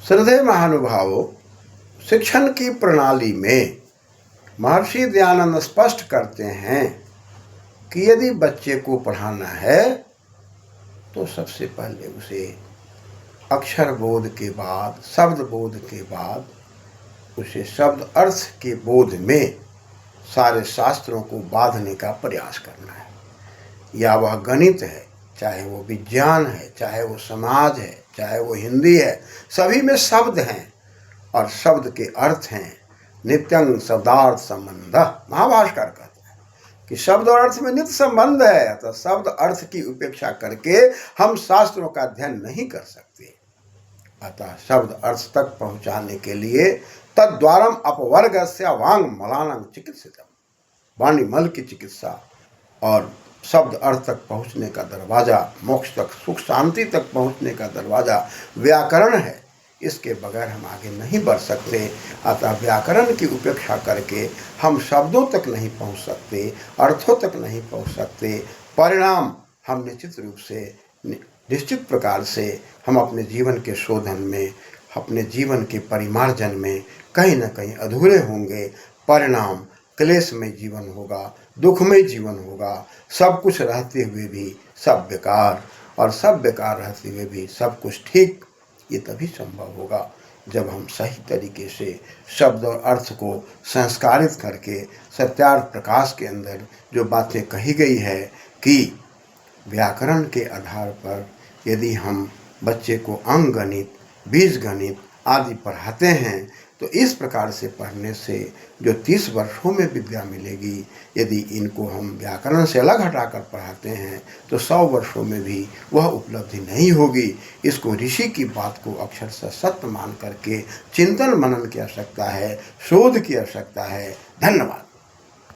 श्रद्धेय महानुभावों, शिक्षण की प्रणाली में महर्षि दयानंद स्पष्ट करते हैं कि यदि बच्चे को पढ़ाना है तो सबसे पहले उसे अक्षर बोध के बाद, शब्द बोध के बाद उसे शब्द अर्थ के बोध में सारे शास्त्रों को बांधने का प्रयास करना है। या वह गणित है, चाहे वो विज्ञान है, चाहे वो समाज है, चाहे वो हिंदी है, सभी में शब्द हैं और शब्द के अर्थ हैं। नित्यं शब्दार्थ संबंध, महाभाष्कर कहते हैं कि शब्द और अर्थ में नित्य संबंध है। तो शब्द अर्थ की उपेक्षा करके हम शास्त्रों का अध्ययन नहीं कर सकते। अतः शब्द अर्थ तक पहुंचाने के लिए तद्वारम अपवर्गस्य वांग मलानं चिकित्सितम, वाणी मल की चिकित्सा और शब्द अर्थ तक पहुँचने का दरवाज़ा, मोक्ष तक, सुख शांति तक पहुँचने का दरवाज़ा व्याकरण है। इसके बगैर हम आगे नहीं बढ़ सकते। अतः व्याकरण की उपेक्षा करके हम शब्दों तक नहीं पहुँच सकते, अर्थों तक नहीं पहुँच सकते। परिणाम हम निश्चित रूप से, निश्चित प्रकार से हम अपने जीवन के शोधन में, अपने जीवन के परिमार्जन में कहीं न कहीं अधूरे होंगे। परिणाम क्लेशमय जीवन होगा, दुखमय जीवन होगा। सब कुछ रहते हुए भी सब बेकार, और सब बेकार रहते हुए भी सब कुछ ठीक। ये तभी संभव होगा जब हम सही तरीके से शब्द और अर्थ को संस्कारित करके सत्यार्थ प्रकाश के अंदर जो बातें कही गई है कि व्याकरण के आधार पर यदि हम बच्चे को अंक गणित, बीज गणित आदि पढ़ाते हैं तो इस प्रकार से पढ़ने से जो 30 वर्षों में विद्या मिलेगी, यदि इनको हम व्याकरण से अलग हटाकर पढ़ाते हैं तो 100 वर्षों में भी वह उपलब्धि नहीं होगी। इसको ऋषि की बात को अक्षरशः सत्य मान करके चिंतन मनन की आवश्यकता है, शोध की आवश्यकता है। धन्यवाद।